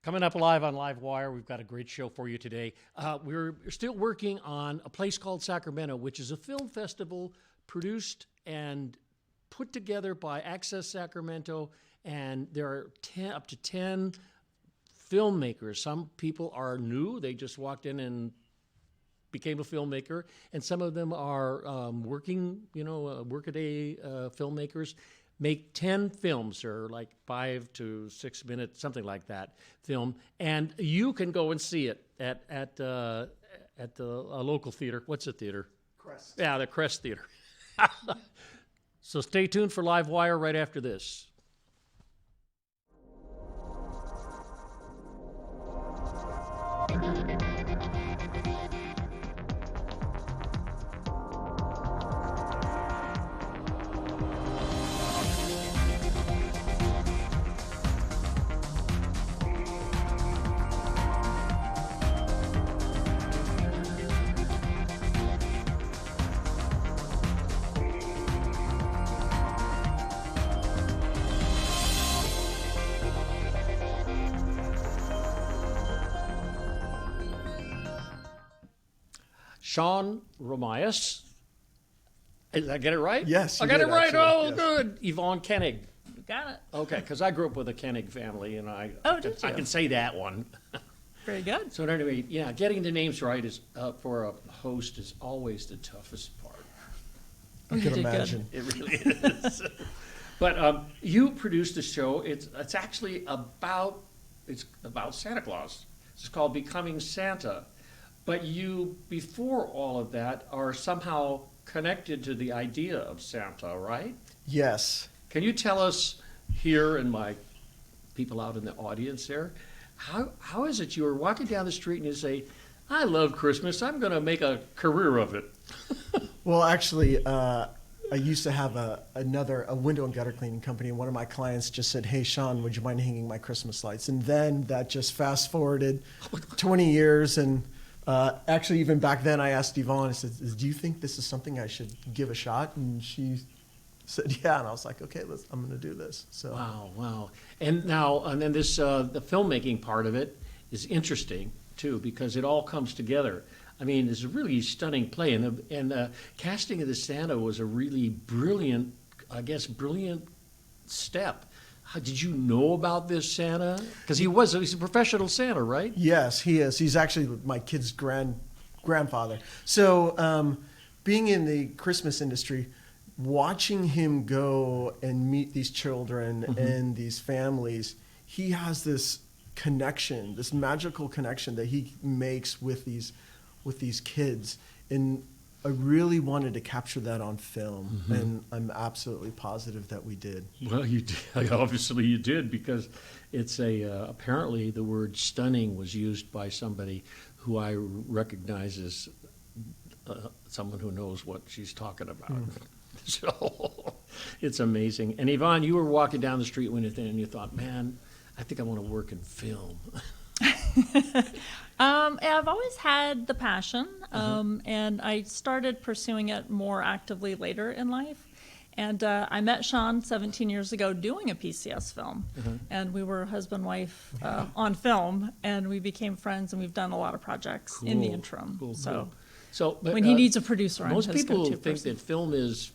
Coming up live on LiveWire, we've got a great show for you today. We're still working on a place called Sacramento, which is a film festival produced and put together by Access Sacramento, and there are up to 10 filmmakers. Some people are new. They just walked in and became a filmmaker, and some of them are working, workaday filmmakers. Make 10 films, or like 5 to 6 minutes, something like that, film, and you can go and see it at the local theater. What's the theater? Crest. Yeah, the Crest Theater. So stay tuned for LiveWire right after this. Sean Romias. Did I get it right? Yes, I got it right. Actually, yes. Good. Yvonne Koenig. You got it. Okay, because I grew up with a Koenig family, and I did you? I can say that one. Very good. So anyway, yeah, getting the names right is for a host is always the toughest part. I can imagine. It really is. But you produced a show. It's actually about Santa Claus. It's called Becoming Santa. But you, before all of that, are somehow connected to the idea of Santa, right? Yes. Can you tell us here, and my people out in the audience there, how is it you were walking down the street and you say, I love Christmas, I'm going to make a career of it? Well, actually, I used to have a window and gutter cleaning company, and one of my clients just said, hey, Sean, would you mind hanging my Christmas lights? And then that just fast forwarded 20 years, and actually, even back then, I asked Yvonne, I said, do you think this is something I should give a shot? And she said, yeah. And I was like, okay, I'm going to do this. So. Wow. And then this, the filmmaking part of it is interesting, too, because it all comes together. I mean, it's a really stunning play. And the casting of the Santa was a really brilliant step. Did you know about this Santa? Because he's a professional Santa, right? Yes, he is. He's actually my kid's grandfather. So being in the Christmas industry, watching him go and meet these children and these families, he has this connection, this magical connection that he makes with these kids. And I really wanted to capture that on film, and I'm absolutely positive that we did. Well, you did. Obviously you did, because it's apparently the word stunning was used by somebody who I recognize as someone who knows what she's talking about. So it's amazing. And Yvonne, you were walking down the street and you thought, man, I think I want to work in film. I've always had the passion, and I started pursuing it more actively later in life. And I met Sean 17 years ago doing a PCS film, and we were husband-wife on film, and we became friends, and we've done a lot of projects in the interim. So when he needs a producer, I'm his most people go-to think person. that film is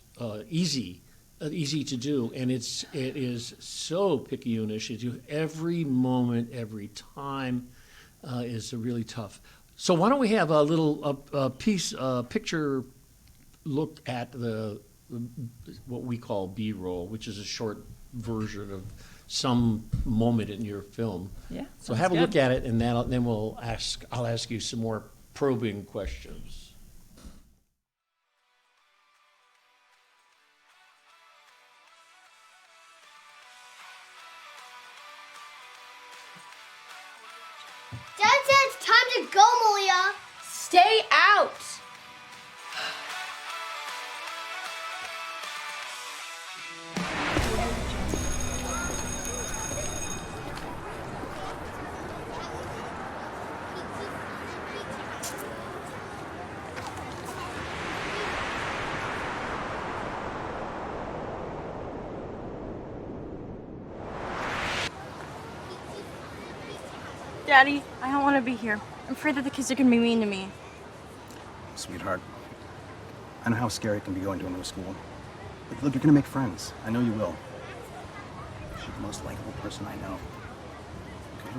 easy to do, and it is so picayunish. You do every moment, every time. Is really tough. So why don't we have a little picture look at what we call B-roll, which is a short version of some moment in your film. Yeah. So have a look at it, and then I'll ask you some more probing questions. Dad said it's time to go, Malia. Stay out! Daddy, I don't want to be here. I'm afraid that the kids are going to be mean to me. Sweetheart, I know how scary it can be going to a new school. But look, you're gonna make friends. I know you will. She's the most likable person I know. Okay?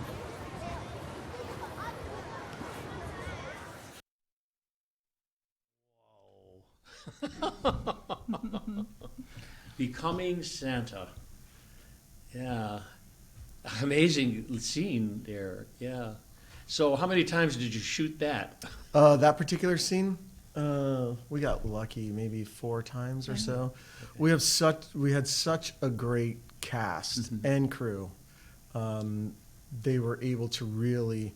Becoming Santa. Yeah. Amazing scene there. Yeah. So how many times did you shoot that? That particular scene, we got lucky maybe 4 times or so. Okay. We had such a great cast and crew. They were able to really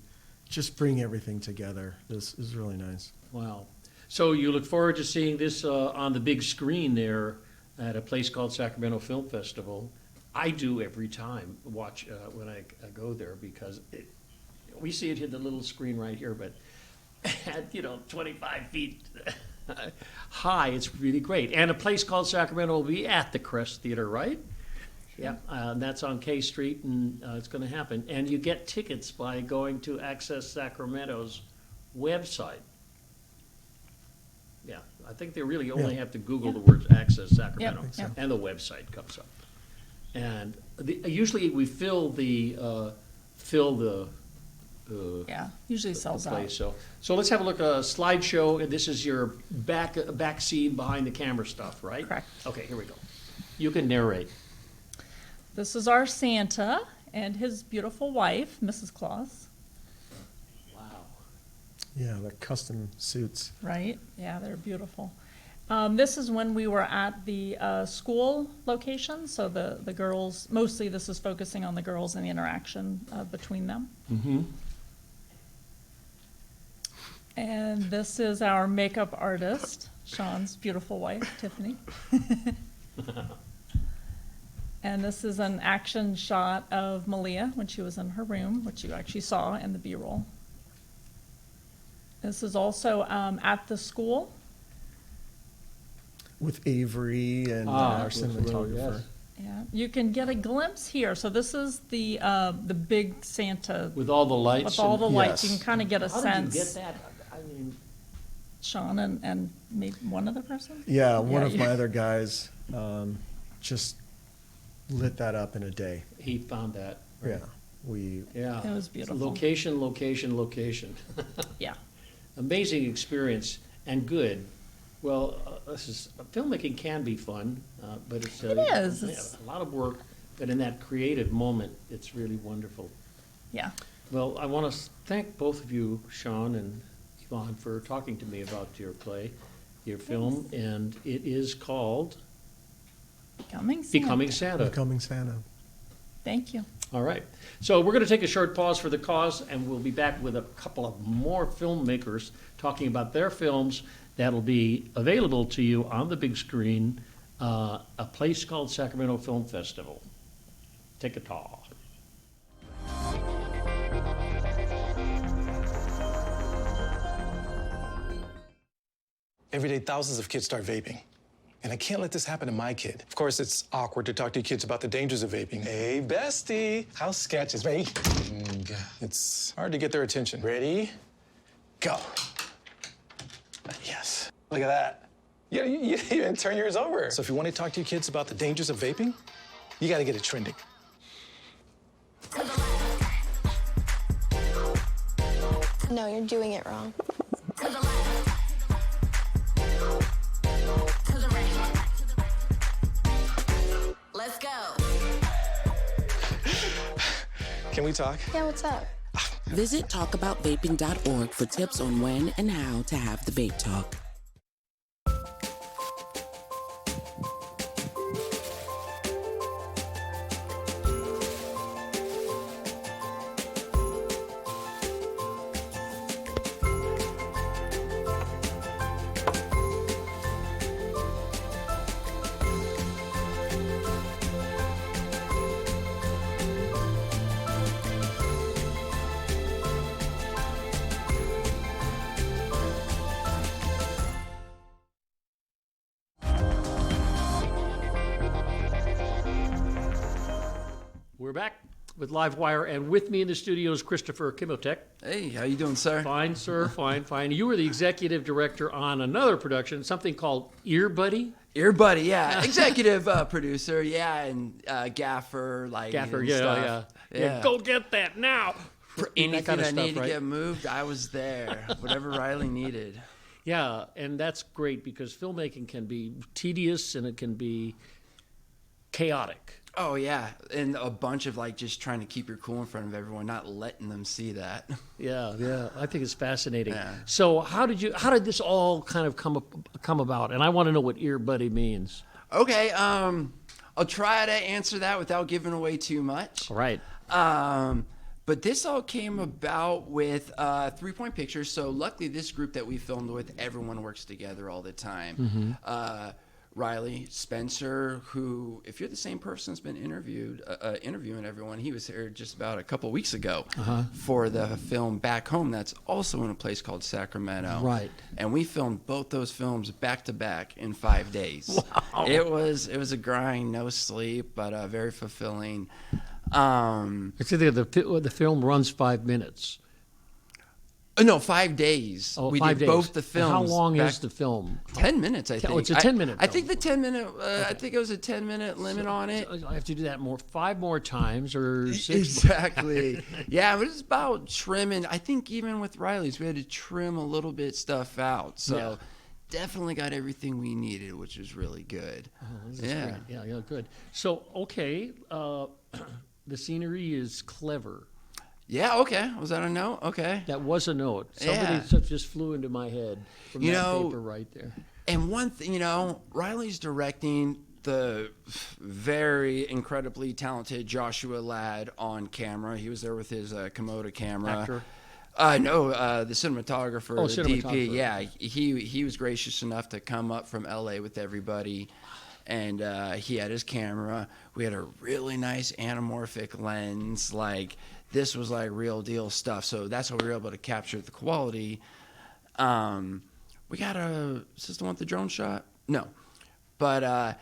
just bring everything together. It was really nice. Wow. So you look forward to seeing this on the big screen there at a place called Sacramento Film Festival. I do every time watch when I go there because we see it in the little screen right here, but at 25 feet high, it's really great. And a place called Sacramento will be at the Crest Theater, right? Yeah, that's on K Street, and it's going to happen. And you get tickets by going to Access Sacramento's website. Yeah, I think they really only have to Google the words Access Sacramento, and the website comes up. And usually we fill the usually sells out. place. So let's have a look at a slideshow, and this is your back scene behind the camera stuff, right? Correct. Okay, here we go. You can narrate. This is our Santa and his beautiful wife, Mrs. Claus. Wow. Yeah, the custom suits. Right? Yeah, they're beautiful. This is when we were at the school location, so the girls, mostly this is focusing on the girls and the interaction between them. Mm-hmm. And this is our makeup artist, Sean's beautiful wife, Tiffany. And this is an action shot of Malia when she was in her room, which you actually saw in the B-roll. This is also at the school. With Avery and our cinematographer. Yes. Yeah, you can get a glimpse here. So this is the big Santa With all the lights. with all the lights. Yes. You can kind of get a How sense. did you get that? I mean, Sean and maybe one other person. Yeah, one of you- my other guys just lit that up in a day. he found that. Yeah, we Yeah. It was beautiful. Location, location, location. Yeah. Amazing experience and good. Well, filmmaking can be fun, but it's, It is. It's- a lot of work. But in that creative moment, it's really wonderful. Yeah. Well, I want to thank both of you, Sean and Yvonne, for talking to me about your play, your film, and it is called Becoming Santa. Becoming Santa. Becoming Santa. Thank you. All right. So we're going to take a short pause for the cause, and we'll be back with a couple of more filmmakers talking about their films that'll be available to you on the big screen, a place called Sacramento Film Festival. Take a taw. Every day, thousands of kids start vaping. And I can't let this happen to my kid. Of course, it's awkward to talk to your kids about the dangers of vaping. Hey, bestie, how sketch is vaping? It's hard to get their attention. Ready? Go. Yes. Look at that. You even turn yours over. So if you want to talk to your kids about the dangers of vaping, you got to get it trending. No, you're doing it wrong. Let's go. Can we talk? Yeah, what's up? Visit talkaboutvaping.org for tips on when and how to have the vape talk. We're back with LiveWire, and with me in the studio is Christopher Kimotek. Hey, how you doing, sir? Fine, sir, fine, fine. You were the executive director on another production, something called Ear Buddy. Ear Buddy, yeah. Executive producer, yeah, and gaffer, like Gaffer, and yeah, stuff. yeah. Go get that now. For anything kind of I stuff, need right? to get moved, I was there. Whatever Riley needed. Yeah, and that's great because filmmaking can be tedious and it can be chaotic. Oh yeah, and a bunch of like just trying to keep your cool in front of everyone, not letting them see that. Yeah, I think it's fascinating. Yeah. So how did this all kind of come about? And I want to know what Ear Buddy means. Okay, I'll try to answer that without giving away too much. All right. But this all came about with 3 Point Pictures. So luckily, this group that we filmed with, everyone works together all the time. Riley, Spencer, who, if you're the same person that's been interviewing everyone, he was here just about a couple weeks ago for the film Back Home. That's also in a place called Sacramento. Right. And we filmed both those films back to back in 5 days. Wow. It was a grind, no sleep, but very fulfilling. Actually, the film runs 5 minutes. No, 5 days. Oh, we 5 did days. both the films. How long back- is the film? 10 minutes, I think. Oh, it's a 10-minute I film. think the 10-minute. I think it was a 10-minute limit on it. So I have to do that 5 more times or 6 Exactly. Yeah, but it's about trimming. I think even with Riley's, we had to trim a little bit stuff out. So Yeah. definitely got everything we needed, which was really good. This is Yeah. great. Yeah, good. So, okay, the scenery is clever. Yeah, okay. Was that a no? Okay. That was a note. Somebody Yeah. just flew into my head from You that know, paper right there. And one thing, Riley's directing the very incredibly talented Joshua Ladd on camera. He was there with his Komodo camera. Actor? No, the cinematographer, Oh, the cinematographer. DP. Yeah, he was gracious enough to come up from LA with everybody. And he had his camera. We had a really nice anamorphic lens. Like, this was like real deal stuff. So that's how we were able to capture the quality. We got is this the one with the drone shot? No. But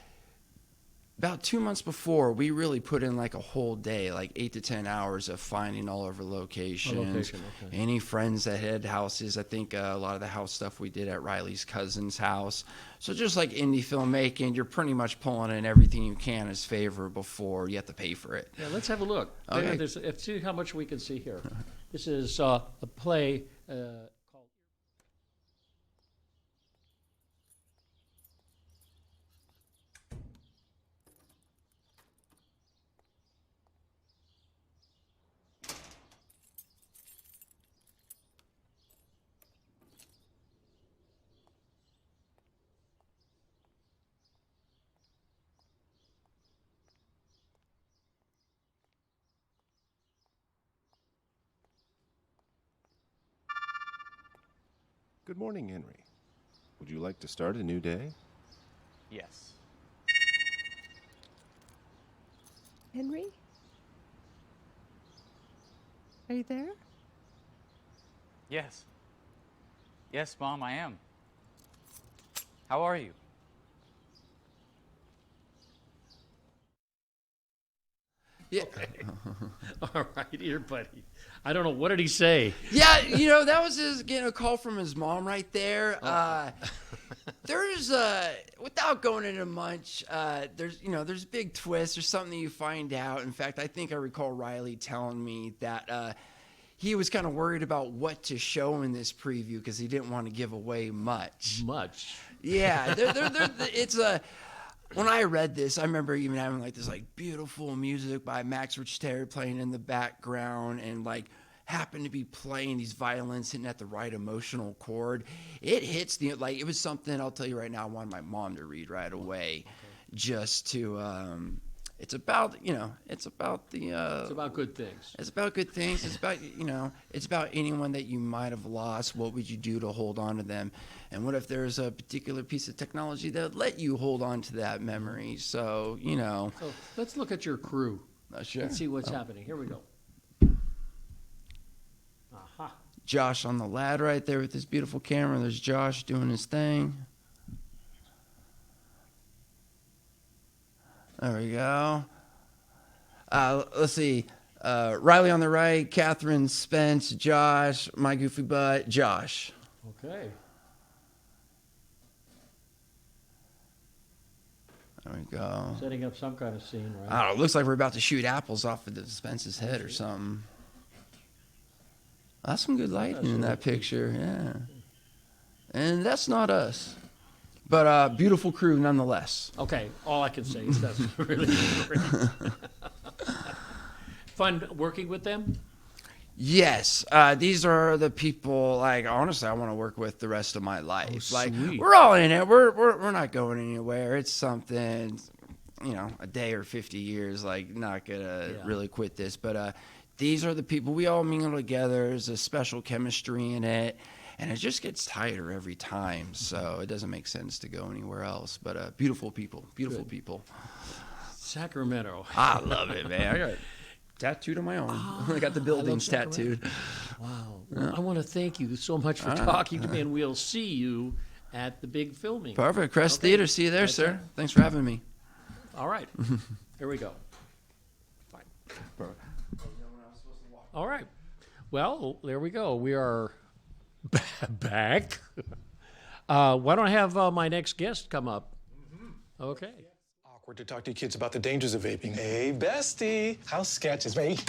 about 2 months before, we really put in like a whole day, like 8 to 10 hours of finding all of our locations. Okay. Any friends that had houses. I think a lot of the house stuff we did at Riley's cousin's house. So just like indie filmmaking, you're pretty much pulling in everything you can as favor before you have to pay for it. Yeah, let's have a look. Okay. Let's see how much we can see here. This is a play called... Good morning, Henry. Would you like to start a new day? Yes. Henry? Are you there? Yes. Yes, Mom, I am. How are you? Yeah. All right, Ear Buddy. I don't know. What did he say? Yeah, that was his getting a call from his mom right there. There's without going into much, there's big twists. There's something that you find out. In fact, I think I recall Riley telling me that he was kind of worried about what to show in this preview because he didn't want to give away much. Yeah, it's a. When I read this, I remember even having like this like beautiful music by Max Rich Terry playing in the background and like happened to be playing these violins hitting at the right emotional chord. It hits it was something, I'll tell you right now, I wanted my mom to read right away just to it's about it's about good things. It's about good things. It's about it's about anyone that you might have lost. What would you do to hold on to them? And what if there's a particular piece of technology that let you hold on to that memory? So So let's look at your crew. Sure. Let's see what's happening. Here we go. Aha. Josh on the lad right there with his beautiful camera. There's Josh doing his thing. There we go. Let's see. Riley on the right, Catherine, Spence, Josh, my goofy butt, Josh. Okay. There we go. Setting up some kind of scene, right? I don't know. It looks like we're about to shoot apples off of Spence's head or something. That's some good lighting in that picture, yeah. And that's not us. But beautiful crew nonetheless. Okay, all I can say is that's really great. Fun working with them? Yes, these are the people. Like honestly, I want to work with the rest of my life. Like sweet. we're all in it. We're not going anywhere. It's something, you know, a day or 50 years. Like not gonna really quit this. But these are the people. We all mingle together. There's a special chemistry in it, and it just gets tighter every time. So it doesn't make sense to go anywhere else. But beautiful people, beautiful people. Sacramento. I love it, man. I got tattooed on my own. I got the buildings tattooed. Wow. Well, I want to thank you so much for talking to me, and we'll see you at the big filming. Perfect. Crest Theater. See you there, sir. Thanks for having me. All right. Here we go. Fine. All right. Well, there we go. We are back. Why don't I have my next guest come up? Okay. Awkward to talk to kids about the dangers of vaping. Hey, bestie. How's sketches, mate?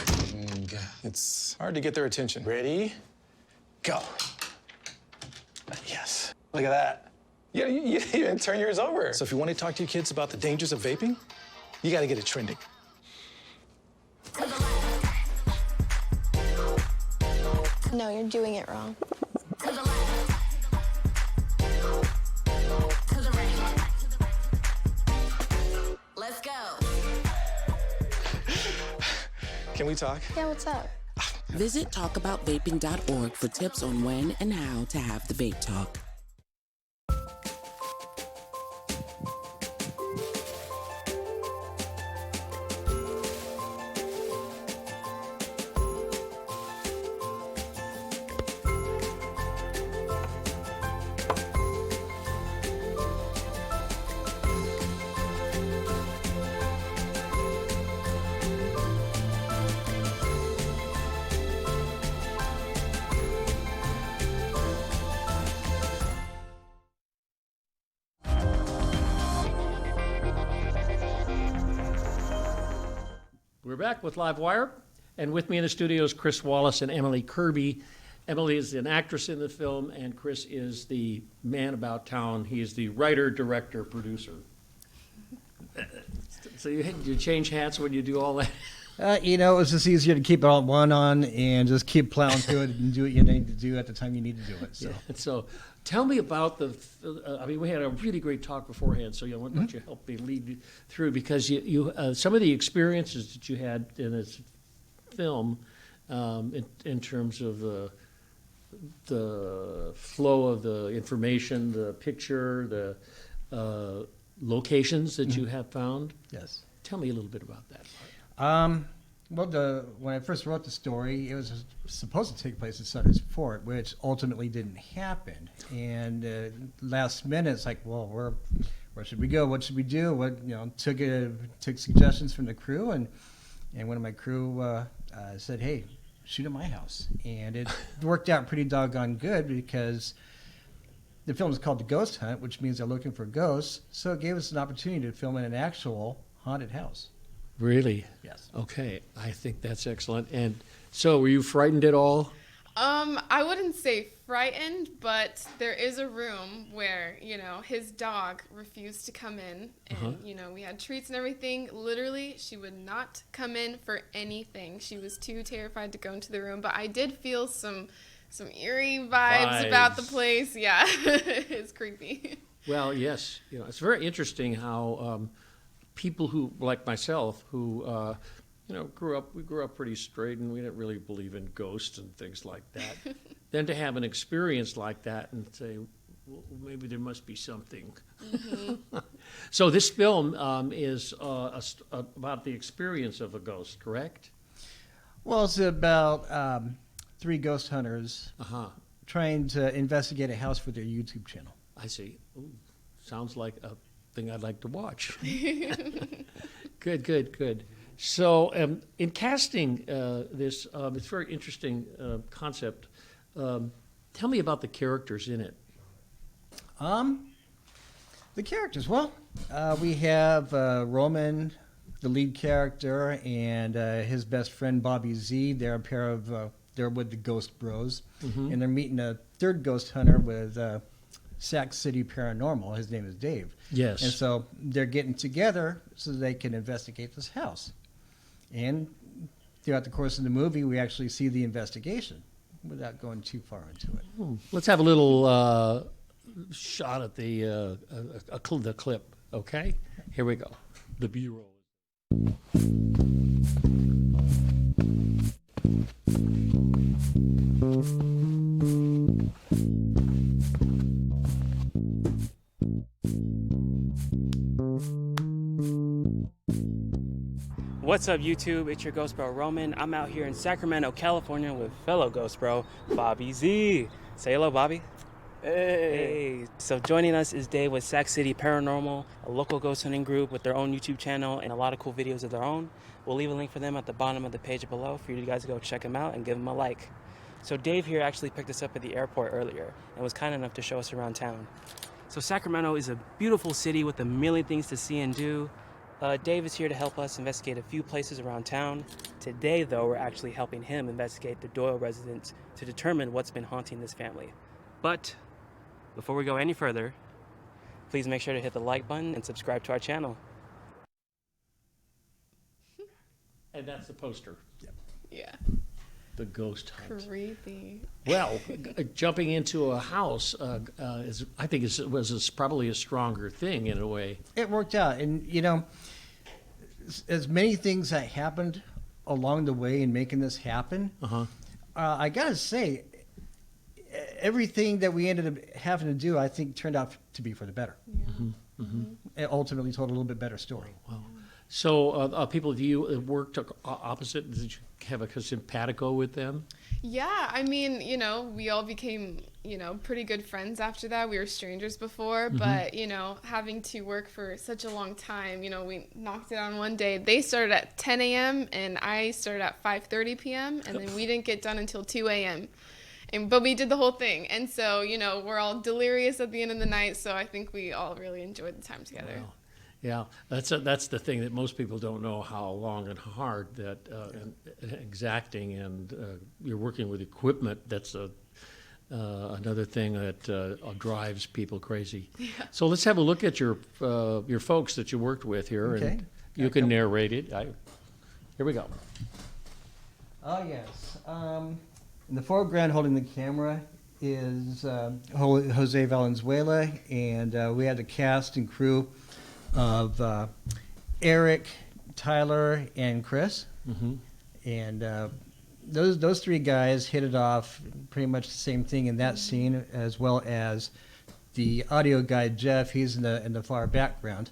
It's hard to get their attention. Ready? Go. Yes. Look at that. You even turn yours over. So if you want to talk to your kids about the dangers of vaping, you got to get it trending. No, you're doing it wrong. Let's go. Can we talk? Yeah, what's up? Visit talkaboutvaping.org for tips on when and how to have the vape talk. We're back with LiveWire, and with me in the studio is Chris Wallace and Emily Kirby. Emily is an actress in the film, and Chris is the man about town. He is the writer, director, producer. So you change hats when you do all that? You know, it's just easier to keep all one on and just keep plowing through it and do what you need to do at the time you need to do it. So, yeah, so tell me about I mean, we had a really great talk beforehand, so why don't you help me lead you through, because you some of the experiences that you had in this film, in terms of the flow of the information, the picture, the locations that you have found. yes. Tell me a little bit about that. Well, when I first wrote the story, it was supposed to take place at Sutter's Fort, which ultimately didn't happen. And last minute, it's like, well, where should we go? What should we do? Took suggestions from the crew, and one of my crew said, hey, shoot at my house. And it worked out pretty doggone good, because the film is called The Ghost Hunt, which means they're looking for ghosts. So it gave us an opportunity to film in an actual haunted house. Really? Yes. Okay, I think that's excellent. And so, were you frightened at all? I wouldn't say frightened, but there is a room where, his dog refused to come in, and, we had treats and everything. Literally, she would not come in for anything. She was too terrified to go into the room, but I did feel some eerie vibes about the place. Yeah, it's creepy. Well, yes. It's very interesting how people who, like myself, who grew up pretty straight, and we didn't really believe in ghosts and things like that. Then to have an experience like that and say, well, maybe there must be something. Mm-hmm. So this film is about the experience of a ghost, correct? Well, it's about 3 ghost hunters trying to investigate a house for their YouTube channel. I see. Ooh, sounds like a thing I'd like to watch. Good. So, in casting this, it's a very interesting concept. Tell me about the characters in it. The characters. Well, we have Roman, the lead character, and his best friend Bobby Z. They're a pair of they're with the Ghost Bros, and they're meeting a third ghost hunter with Sac City Paranormal. His name is Dave. Yes. And so they're getting together so they can investigate this house. And throughout the course of the movie, we actually see the investigation without going too far into it. Let's have a little shot at the clip, okay? Here we go. The B-roll. What's up, YouTube? It's your Ghost Bro Roman. I'm out here in Sacramento, California with fellow Ghost Bro, Bobby Z. Say hello, Bobby. Hey. So joining us is Dave with Sac City Paranormal, a local ghost hunting group with their own YouTube channel and a lot of cool videos of their own. We'll leave a link for them at the bottom of the page below for you guys to go check them out and give them a like. So Dave here actually picked us up at the airport earlier and was kind enough to show us around town. So Sacramento is a beautiful city with a million things to see and do. Dave is here to help us investigate a few places around town. Today, though, we're actually helping him investigate the Doyle residence to determine what's been haunting this family. But before we go any further, please make sure to hit the like button and subscribe to our channel. And that's the poster. Yeah. The ghost hunt. Creepy. Well, jumping into a house, I think was probably a stronger thing in a way. It worked out. And, you know, as many things that happened along the way in making this happen, I got to say, everything that we ended up having to do, I think, turned out to be for the better. Yeah. It ultimately told a little bit better story. Wow. So, people, do you work opposite? Did you have a simpatico with them? Yeah, I mean, you know, we all became, you know, pretty good friends after that. We were strangers before, but, you know, having to work for such a long time, you know, we knocked it on one day. They started at 10 a.m. and I started at 5:30 p.m. and then we didn't get done until 2 a.m. But we did the whole thing. And so, you know, we're all delirious at the end of the night. So I think we all really enjoyed the time together. Wow. Yeah, that's the thing that most people don't know, how long and hard that and exacting, and you're working with equipment. That's another thing that drives people crazy. Yeah. So let's have a look at your folks that you worked with here, and you can narrate it. Here we go. Oh yes. In the foreground, holding the camera, is Jose Valenzuela, and we had the cast and crew of Eric, Tyler, and Chris. And those three guys hit it off, pretty much the same thing in that scene, as well as the audio guy Jeff. He's in the far background.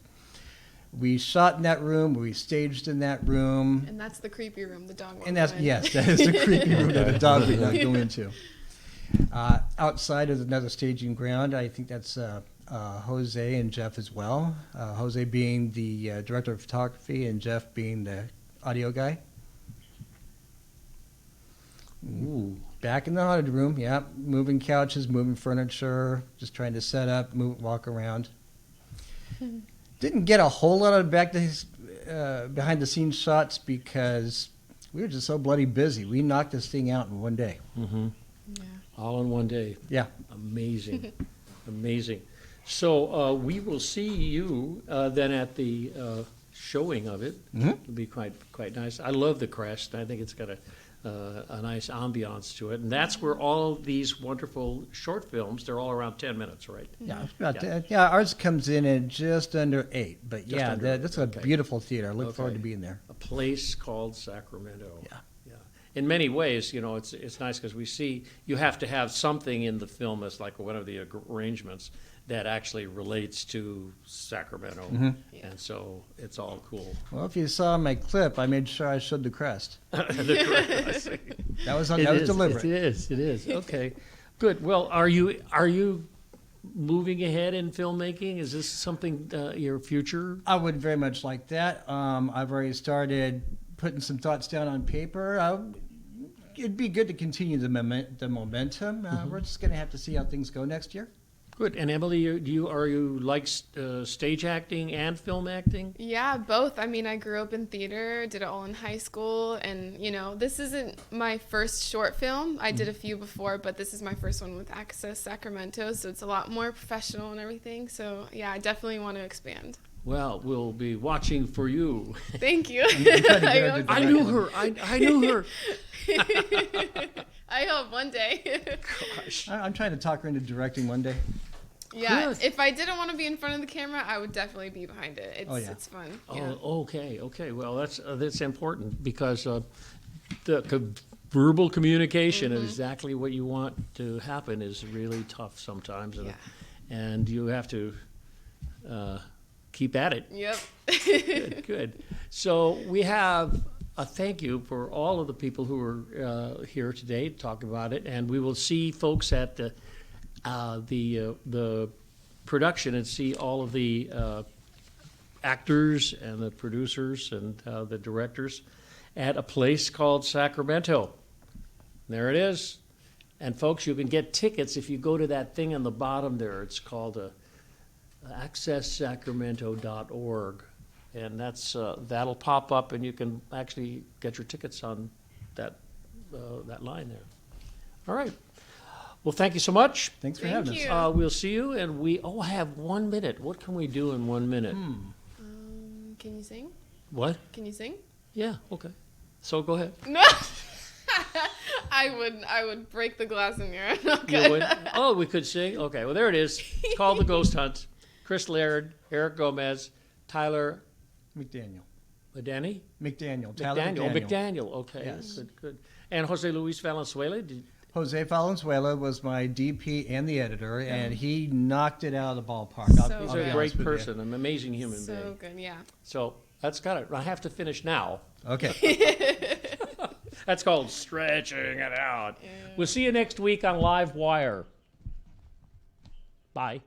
We shot in that room. We staged in that room. And that's the creepy room the dog won't And that's go in. yes, that is the creepy room that the dog would not go into. Outside is another staging ground. I think that's Jose and Jeff as well. Jose being the director of photography and Jeff being the audio guy. Ooh. Back in the haunted room, yeah, moving couches, moving furniture, just trying to set up, walk around. Didn't get a whole lot of behind the scenes shots because we were just so bloody busy. We knocked this thing out in one day. Yeah. All in one day. Yeah. Amazing. Amazing. So we will see you then at the showing of it. It'll be quite nice. I love the crest. I think it's got a nice ambiance to it. And that's where all these wonderful short films, they're all around 10 minutes, right? Yeah, about ours comes in at just under 8. But Just under eight, that's a beautiful theater. I look forward to being there. A place called Sacramento. Yeah. In many ways, you know, it's nice because we see you have to have something in the film as like one of the arrangements that actually relates to Sacramento, and so it's all cool. Well, if you saw my clip, I made sure I showed the crest. The crest, I see. That was deliberate. It is. Okay, good. Well, are you moving ahead in filmmaking? Is this something your future? I would very much like that. I've already started putting some thoughts down on paper. It'd be good to continue the momentum. We're just going to have to see how things go next year. Good. And Emily, are you like stage acting and film acting? Yeah, both. I mean, I grew up in theater, did it all in high school, and this isn't my first short film. I did a few before, but this is my first one with Access Sacramento, so it's a lot more professional and everything. So yeah, I definitely want to expand. Well, we'll be watching for you. Thank you. I knew her. I knew her. I hope one day. Gosh. I'm trying to talk her into directing one day. Yeah, Good. if I didn't want to be in front of the camera, I would definitely be behind it. It's fun. Yeah. Oh, okay. Well, that's important because the verbal communication of exactly what you want to happen is really tough sometimes, and you have to keep at it. Yep. Good. So we have a thank you for all of the people who are here today to talk about it, and we will see folks at the production and see all of the actors and the producers and the directors at a place called Sacramento. There it is. And folks, you can get tickets if you go to that thing on the bottom there. It's called accesssacramento.org. And that'll pop up, and you can actually get your tickets on that line there. All right. Well, thank you so much. Thanks for having us. We'll see you, and we all have 1 minute. What can we do in 1 minute? Can you sing? What? Can you sing? Yeah. Okay. So go ahead. No. I would break the glass in here. Okay. You would? Oh, we could sing. Okay. Well, there it is. It's called The Ghost Hunt. Chris Laird, Eric Gomez, Tyler McDaniel. Danny? McDaniel. Tyler McDaniel. McDaniel. Okay. Yes. Good. And Jose Luis Valenzuela. Jose Valenzuela was my DP and the editor, and he knocked it out of the ballpark. He's a great person, an amazing human being. So good, yeah. So that's got it. I have to finish now. Okay. That's called stretching it out. We'll see you next week on LiveWire. Bye.